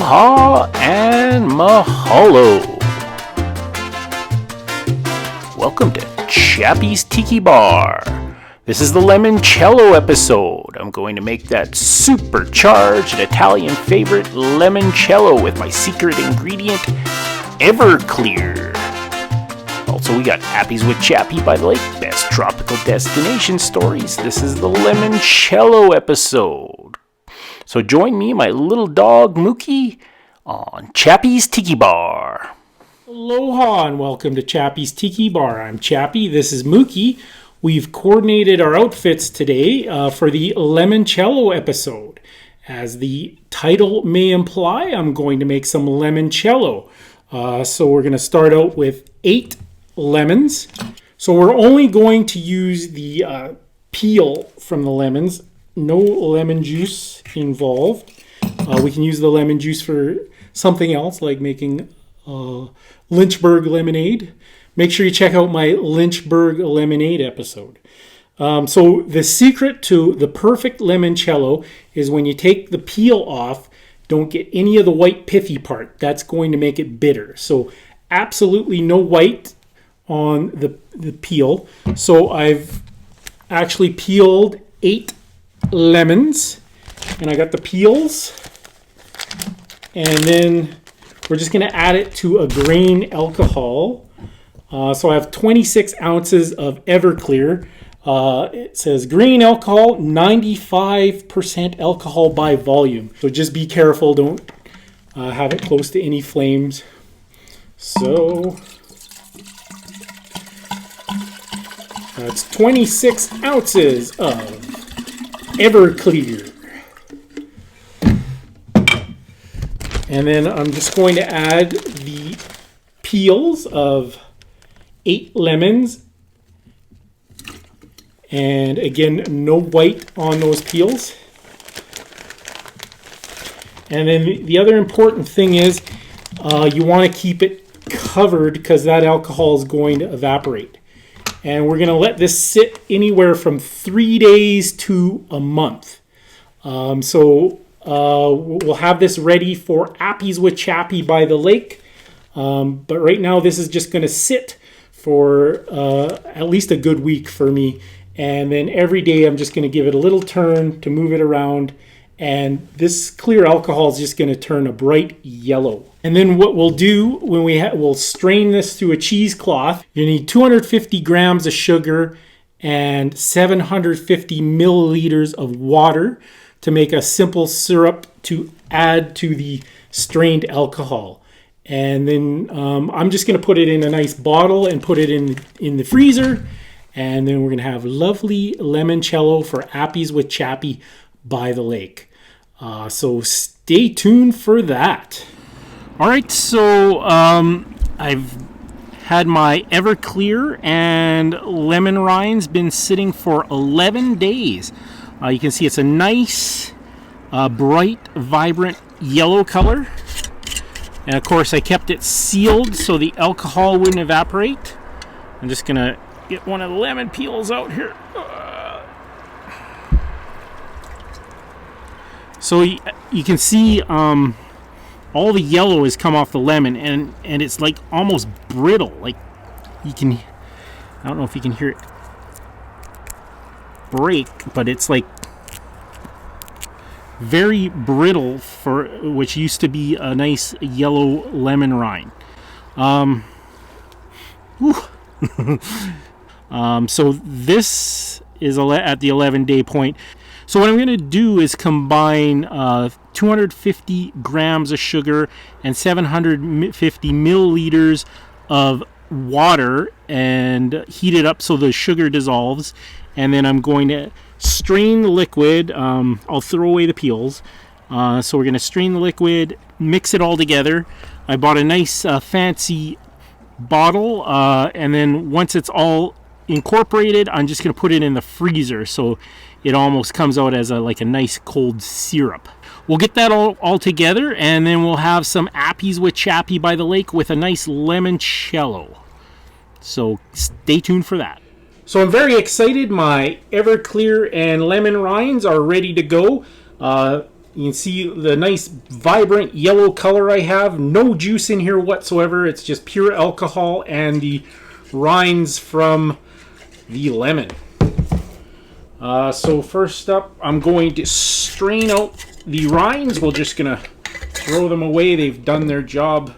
Aloha and mahalo. Welcome to Chappy's Tiki Bar. This is the Limoncello episode. I'm going to make that supercharged Italian favorite limoncello with my secret ingredient, Everclear. Also, we got Appies with Chappy by the lake, best tropical destination stories. This is the Limoncello episode. So join me, my little dog Mookie, on Chappy's Tiki Bar. Aloha and welcome to Chappy's Tiki Bar. I'm Chappy, this is Mookie. We've coordinated our outfits today for the Limoncello episode. As the title may imply, I'm going to make some limoncello. So we're going to start out with 8 lemons. So we're only going to use the peel from the lemons. No lemon juice involved. We can use the lemon juice for something else, like making Lynchburg lemonade. Make sure you check out my Lynchburg lemonade episode. So the secret to the perfect limoncello is when you take the peel off, don't get any of the white pithy part. That's going to make it bitter. So absolutely no white on the peel. So I've actually peeled 8 lemons, and I got the peels, and then we're just going to add it to a grain alcohol. So I have 26 ounces of Everclear. It says grain alcohol, 95% alcohol by volume. So just be careful, don't have it close to any flames. So that's 26 ounces of Everclear. And then I'm just going to add the peels of 8 lemons. And again, no white on those peels. And then the other important thing is you want to keep it covered because that alcohol is going to evaporate. And we're going to let this sit anywhere from 3 days to a month. So we'll have this ready for Appies with Chappy by the lake. But right now this is just going to sit for at least a good week for me. And then every day I'm just going to give it a little turn to move it around. And this clear alcohol is just going to turn a bright yellow. And then what we'll do when we'll strain this through a cheesecloth. You need 250 grams of sugar and 750 milliliters of water to make a simple syrup to add to the strained alcohol. And then I'm just going to put it in a nice bottle and put it in the freezer. And then we're going to have lovely limoncello for Appies with Chappy by the lake. So stay tuned for that. All right, so I've had my Everclear and lemon rinds been sitting for 11 days. You can see it's a nice, bright, vibrant yellow color. And of course, I kept it sealed so the alcohol wouldn't evaporate. I'm just going to get one of the lemon peels out here. So you can see all the yellow has come off the lemon, and it's like almost brittle. Like I don't know if you can hear it break, but it's like very brittle for which used to be a nice yellow lemon rind. So this is at the 11-day point. So what I'm going to do is combine 250 grams of sugar and 750 milliliters of water and heat it up so the sugar dissolves. And then I'm going to strain the liquid. I'll throw away the peels. So we're going to strain the liquid, mix it all together. I bought a nice fancy bottle, and then once it's all incorporated, I'm just going to put it in the freezer so it almost comes out as like a nice cold syrup. We'll get that all together, and then we'll have some Appies with Chappy by the lake with a nice limoncello. So stay tuned for that. So I'm very excited. My Everclear and lemon rinds are ready to go. You can see the nice vibrant yellow color I have. No juice in here whatsoever. It's just pure alcohol and the rinds from the lemon. So first up, I'm going to strain out the rinds. We're just going to throw them away. They've done their job.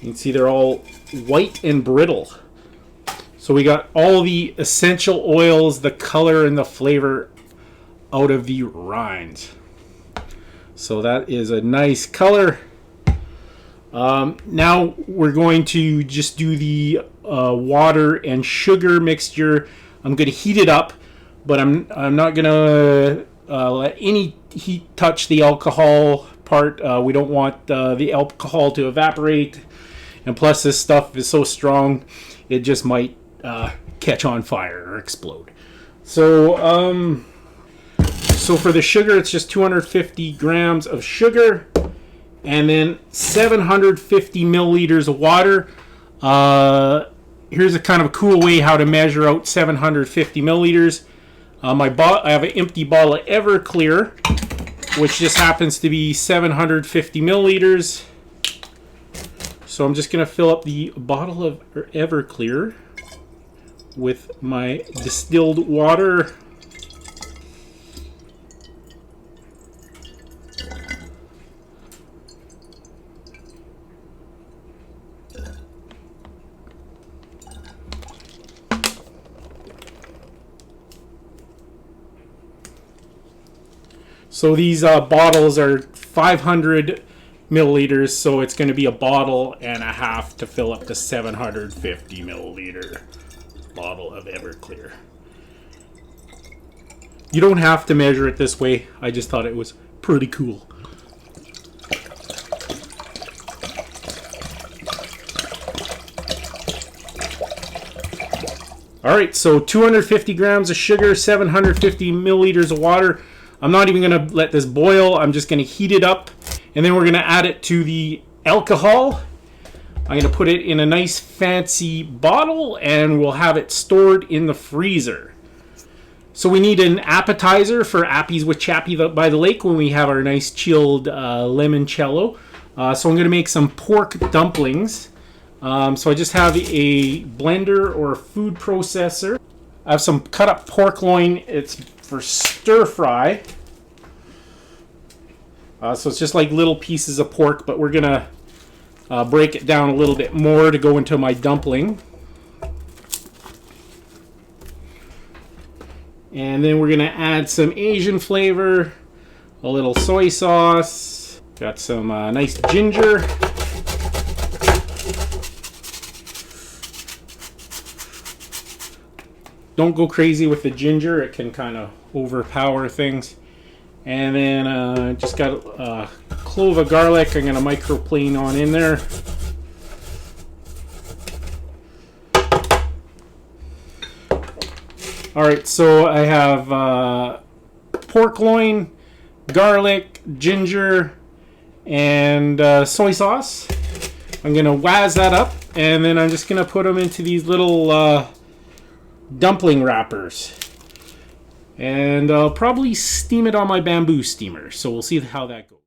You can see they're all white and brittle. So we got all the essential oils, the color, and the flavor out of the rinds. So that is a nice color. Now we're going to just do the water and sugar mixture. I'm going to heat it up, but I'm not going to let any heat touch the alcohol part. We don't want the alcohol to evaporate. And plus this stuff is so strong, it just might catch on fire or explode. So for the sugar, it's just 250 grams of sugar and then 750 milliliters of water. Here's a kind of a cool way how to measure out 750 milliliters. I have an empty bottle of Everclear, which just happens to be 750 milliliters. So I'm just going to fill up the bottle of Everclear with my distilled water. So these bottles are 500 milliliters, so it's going to be a bottle and a half to fill up the 750 milliliter bottle of Everclear. You don't have to measure it this way. I just thought it was pretty cool. Alright, so 250 grams of sugar, 750 milliliters of water. I'm not even going to let this boil. I'm just going to heat it up. And then we're going to add it to the alcohol. I'm going to put it in a nice fancy bottle and we'll have it stored in the freezer. So we need an appetizer for Appies with Chappy by the lake when we have our nice chilled limoncello. So I'm going to make some pork dumplings. So I just have a blender or a food processor. I have some cut up pork loin. It's for stir fry. So it's just like little pieces of pork, but we're going to break it down a little bit more to go into my dumpling. And then we're going to add some Asian flavor, a little soy sauce, got some nice ginger. Don't go crazy with the ginger, it can kind of overpower things. And then just got a clove of garlic. I'm going to microplane on in there. Alright, so I have pork loin, garlic, ginger, and soy sauce. I'm going to waz that up, and then I'm just going to put them into these little dumpling wrappers. And I'll probably steam it on my bamboo steamer. So we'll see how that goes.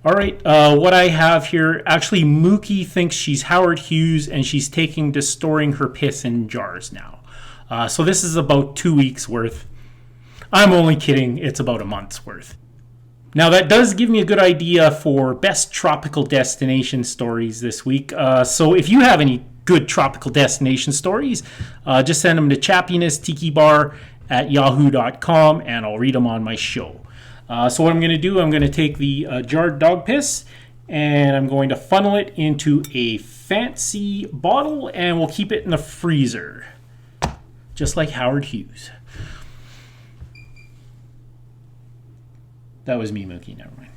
All right, what I have here, actually Mookie thinks she's Howard Hughes and she's taking to storing her piss in jars now. So this is about 2 weeks worth. I'm only kidding, it's about a month's worth. Now that does give me a good idea for best tropical destination stories this week. So if you have any good tropical destination stories, just send them to chappiness@yahoo.com and I'll read them on my show. So what I'm going to do, I'm going to take the jarred dog piss and I'm going to funnel it into a fancy bottle and we'll keep it in the freezer, just like Howard Hughes. That was me, Mookie, never mind.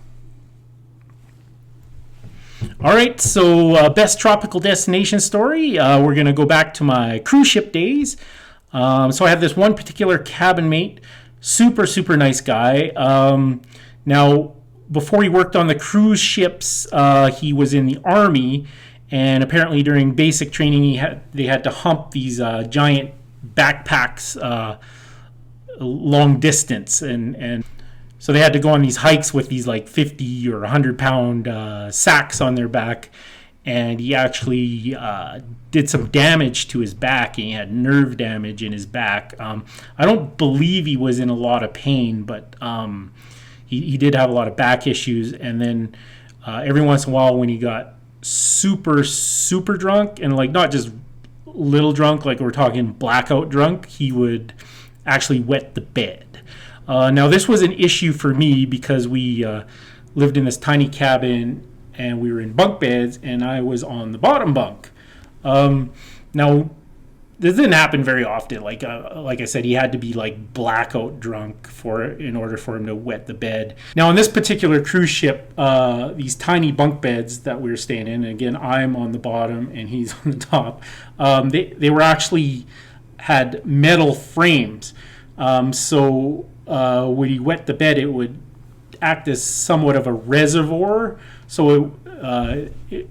All right, so best tropical destination story. We're going to go back to my cruise ship days. So I have this one particular cabin mate, super nice guy. Now, before he worked on the cruise ships, he was in the Army, and apparently during basic training, they had to hump these giant backpacks long distance, and so they had to go on these hikes with these like 50 or 100-pound sacks on their back, and he actually did some damage to his back, and he had nerve damage in his back. I don't believe he was in a lot of pain, but he did have a lot of back issues. And then every once in a while when he got super drunk, and like not just little drunk, like we're talking blackout drunk, he would actually wet the bed. Now this was an issue for me because we lived in this tiny cabin and we were in bunk beds, and I was on the bottom bunk. Now, this didn't happen very often. Like I said, he had to be like blackout drunk in order for him to wet the bed. Now, on this particular cruise ship, these tiny bunk beds that we were staying in, and again, I'm on the bottom and he's on the top. They were actually had metal frames, so when he wet the bed, it would act as somewhat of a reservoir. So it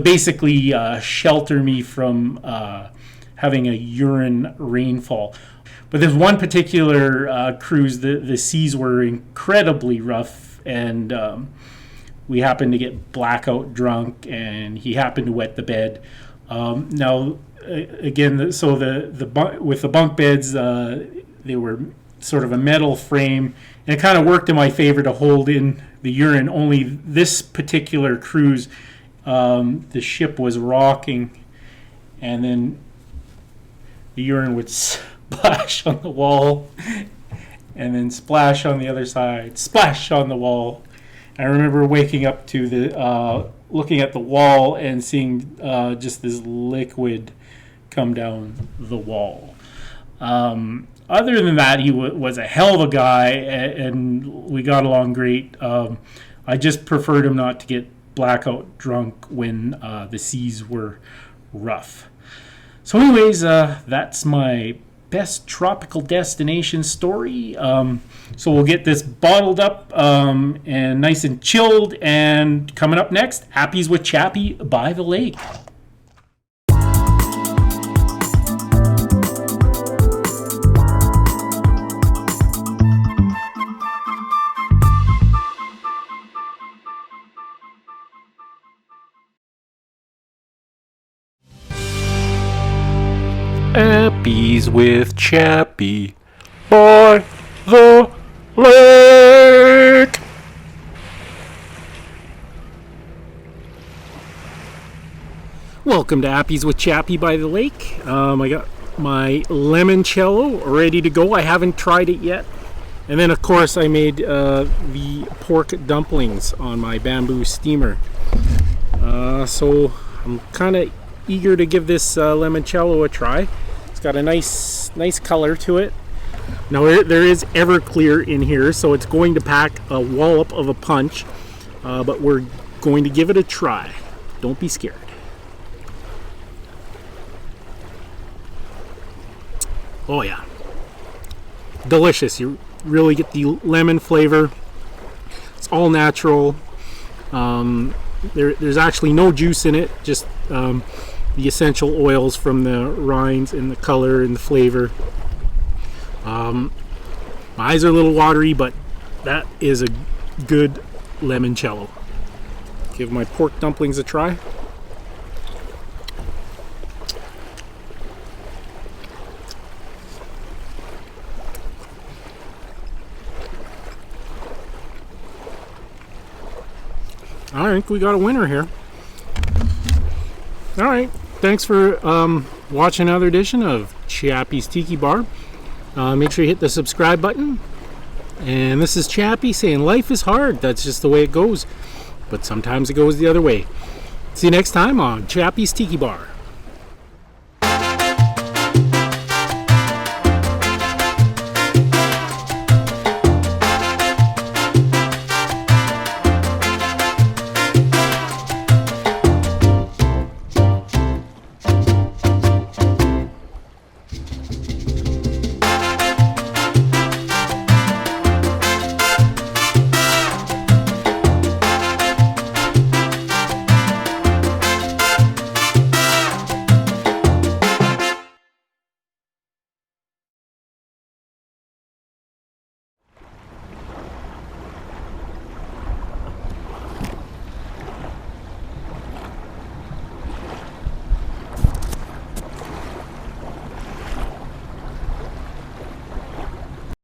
basically shelter me from having a urine rainfall. But there's one particular cruise, the seas were incredibly rough, and we happened to get blackout drunk, and he happened to wet the bed. Now, again, so with the bunk beds, they were sort of a metal frame, and it kind of worked in my favor to hold in the urine. Only this particular cruise, the ship was rocking, and then the urine would splash on the wall and then splash on the other side, splash on the wall. I remember waking up to looking at the wall and seeing just this liquid come down the wall. Other than that, he was a hell of a guy, and we got along great. I just preferred him not to get blackout drunk when the seas were rough. So anyways, that's my best tropical destination story. So we'll get this bottled up and nice and chilled. And coming up next, Appies with Chappy by the lake. Appies with Chappy by the lake. Welcome to Appies with Chappy by the lake. I got my limoncello ready to go. I haven't tried it yet. And then, of course, I made the pork dumplings on my bamboo steamer. So I'm kind of eager to give this limoncello a try. It's got a nice color to it. Now there is Everclear in here, so it's going to pack a wallop of a punch, but we're going to give it a try. Don't be scared. Oh yeah, delicious. You really get the lemon flavor. It's all natural. There's actually no juice in it, just the essential oils from the rinds and the color and the flavor. My eyes are a little watery, but that is a good limoncello. Give my pork dumplings a try. I think we got a winner here. All right, thanks for watching another edition of Chappy's Tiki Bar. Make sure you hit the subscribe button. And this is Chappy saying life is hard. That's just the way it goes. But sometimes it goes the other way. See you next time on Chappy's Tiki Bar.